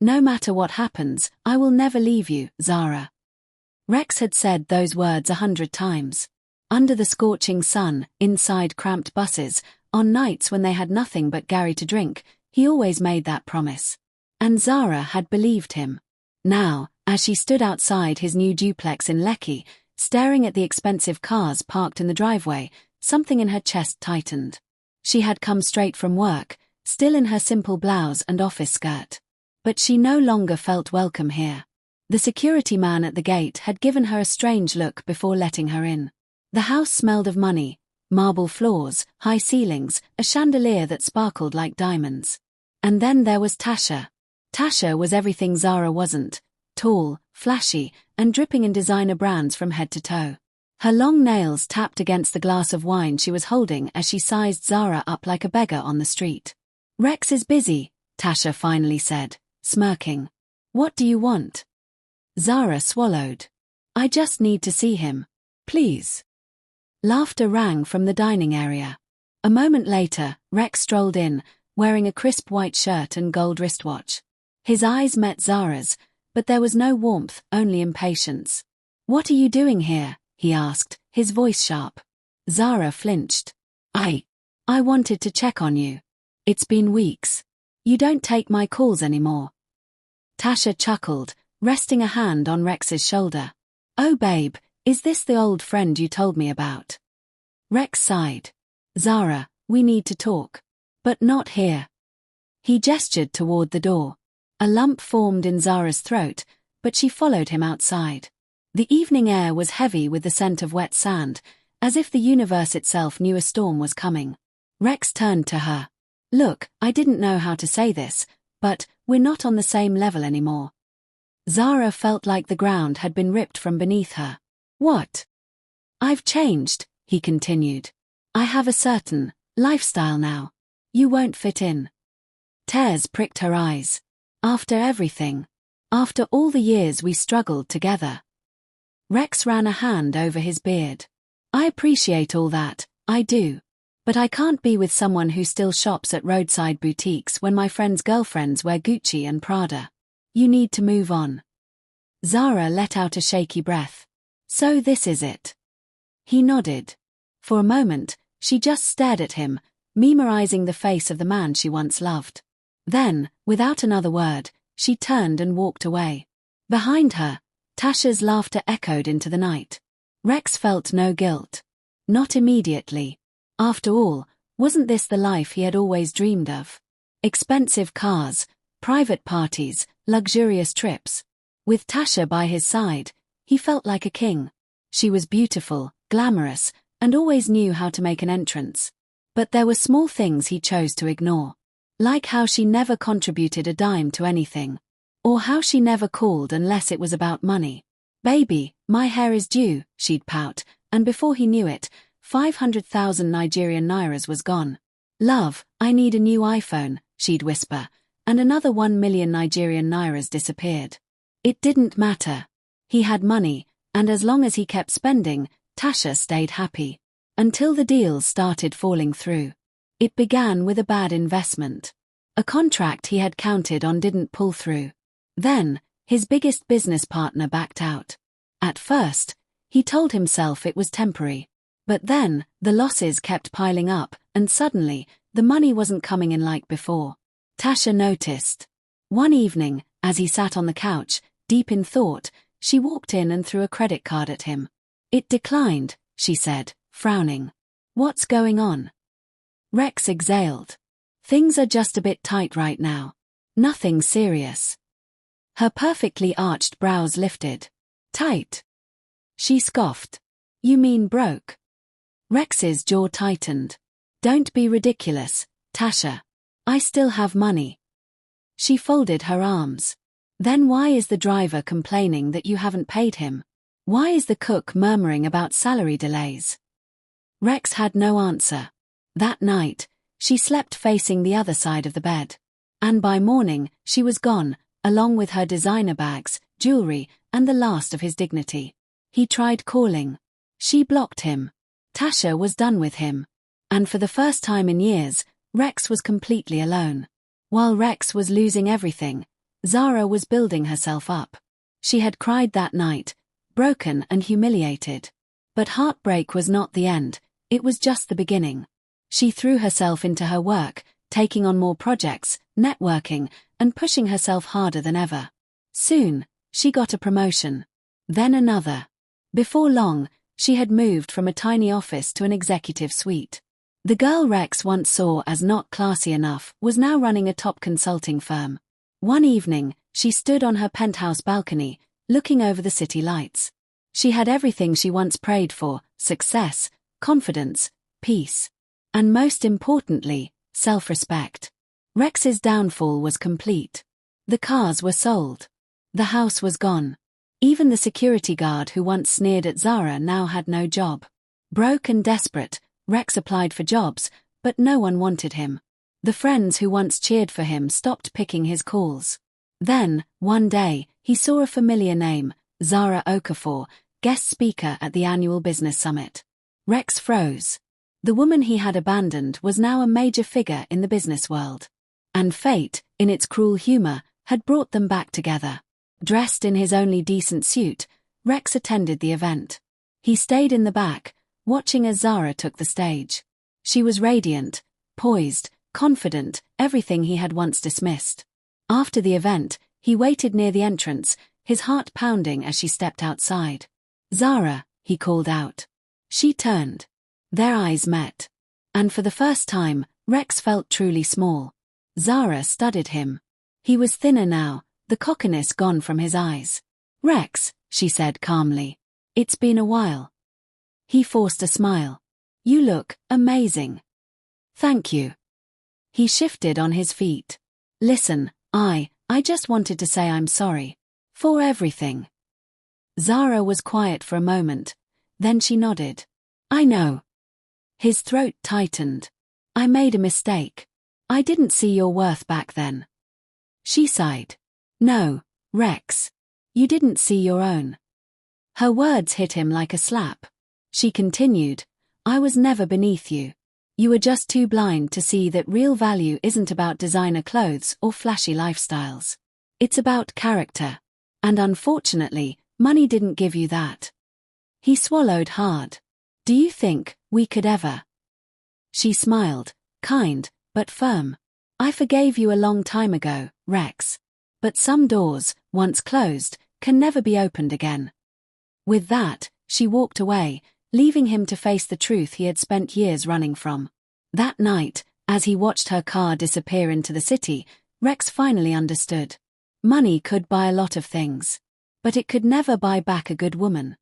No matter what happens, I will never leave you, Zara. Rex had said those words 100 times. Under the scorching sun, inside cramped buses, on nights when they had nothing but Gary to drink, he always made that promise. And Zara had believed him. Now, as she stood outside his new duplex in Lekki, staring at the expensive cars parked in the driveway, something in her chest tightened. She had come straight from work, still in her simple blouse and office skirt. But she no longer felt welcome here. The security man at the gate had given her a strange look before letting her in. The house smelled of money, marble floors, high ceilings, a chandelier that sparkled like diamonds. And then there was Tasha. Tasha was everything Zara wasn't: tall, flashy, and dripping in designer brands from head to toe. Her long nails tapped against the glass of wine she was holding as she sized Zara up like a beggar on the street. "Rex is busy," Tasha finally said, smirking. "What do you want?" Zara swallowed. "I just need to see him. Please." Laughter rang from the dining area. A moment later, Rex strolled in, wearing a crisp white shirt and gold wristwatch. His eyes met Zara's, but there was no warmth, only impatience. "What are you doing here?" he asked, his voice sharp. Zara flinched. I wanted to check on you. It's been weeks. You don't take my calls anymore." Tasha chuckled, resting a hand on Rex's shoulder. "Oh babe, is this the old friend you told me about?" Rex sighed. "Zara, we need to talk. But not here." He gestured toward the door. A lump formed in Zara's throat, but she followed him outside. The evening air was heavy with the scent of wet sand, as if the universe itself knew a storm was coming. Rex turned to her. "Look, I didn't know how to say this, but we're not on the same level anymore." Zara felt like the ground had been ripped from beneath her. "What?" "I've changed," he continued. "I have a certain lifestyle now. You won't fit in." Tears pricked her eyes. "After everything. After all the years we struggled together." Rex ran a hand over his beard. "I appreciate all that, I do. But I can't be with someone who still shops at roadside boutiques when my friends' girlfriends wear Gucci and Prada. You need to move on." Zara let out a shaky breath. "So this is it." He nodded. For a moment, she just stared at him, memorizing the face of the man she once loved. Then, without another word, she turned and walked away. Behind her, Tasha's laughter echoed into the night. Rex felt no guilt. Not immediately. After all, wasn't this the life he had always dreamed of? Expensive cars, private parties, luxurious trips. With Tasha by his side, he felt like a king. She was beautiful, glamorous, and always knew how to make an entrance. But there were small things he chose to ignore. Like how she never contributed a dime to anything. Or how she never called unless it was about money. "Baby, my hair is due," she'd pout, and before he knew it, 500,000 Nigerian nairas was gone. "Love, I need a new iPhone," she'd whisper, and another 1 million Nigerian nairas disappeared. It didn't matter. He had money, and as long as he kept spending, Tasha stayed happy. Until the deals started falling through. It began with a bad investment. A contract he had counted on didn't pull through. Then, his biggest business partner backed out. At first, he told himself it was temporary. But then, the losses kept piling up, and suddenly, the money wasn't coming in like before. Tasha noticed. One evening, as he sat on the couch, deep in thought, she walked in and threw a credit card at him. "It declined," she said, frowning. "What's going on?" Rex exhaled. "Things are just a bit tight right now. Nothing serious." Her perfectly arched brows lifted. "Tight?" She scoffed. "You mean broke?" Rex's jaw tightened. "Don't be ridiculous, Tasha. I still have money." She folded her arms. "Then why is the driver complaining that you haven't paid him? Why is the cook murmuring about salary delays?" Rex had no answer. That night, she slept facing the other side of the bed. And by morning, she was gone, along with her designer bags, jewelry, and the last of his dignity. He tried calling. She blocked him. Tasha was done with him. And for the first time in years, Rex was completely alone. While Rex was losing everything, Zara was building herself up. She had cried that night, broken and humiliated. But heartbreak was not the end, it was just the beginning. She threw herself into her work, taking on more projects, networking, and pushing herself harder than ever. Soon, she got a promotion. Then another. Before long, she had moved from a tiny office to an executive suite. The girl Rex once saw as not classy enough was now running a top consulting firm. One evening, she stood on her penthouse balcony, looking over the city lights. She had everything she once prayed for: success, confidence, peace, and most importantly, self-respect. Rex's downfall was complete. The cars were sold. The house was gone. Even the security guard who once sneered at Zara now had no job. Broke and desperate, Rex applied for jobs, but no one wanted him. The friends who once cheered for him stopped picking his calls. Then, one day, he saw a familiar name, Zara Okafor, guest speaker at the annual business summit. Rex froze. The woman he had abandoned was now a major figure in the business world. And fate, in its cruel humor, had brought them back together. Dressed in his only decent suit, Rex attended the event. He stayed in the back, watching as Zara took the stage. She was radiant, poised, confident, everything he had once dismissed. After the event, he waited near the entrance, his heart pounding as she stepped outside. "Zara," he called out. She turned. Their eyes met. And for the first time, Rex felt truly small. Zara studied him. He was thinner now, the cockiness gone from his eyes. "Rex," she said calmly. "It's been a while." He forced a smile. "You look amazing." "Thank you." He shifted on his feet. "Listen, I just wanted to say I'm sorry. For everything." Zara was quiet for a moment. Then she nodded. "I know." His throat tightened. "I made a mistake. I didn't see your worth back then." She sighed. "No, Rex. You didn't see your own." Her words hit him like a slap. She continued, "I was never beneath you. You were just too blind to see that real value isn't about designer clothes or flashy lifestyles. It's about character. And unfortunately, money didn't give you that." He swallowed hard. "Do you think we could ever?" She smiled, kind, but firm. "I forgave you a long time ago, Rex. But some doors, once closed, can never be opened again." With that, she walked away, leaving him to face the truth he had spent years running from. That night, as he watched her car disappear into the city, Rex finally understood. Money could buy a lot of things. But it could never buy back a good woman.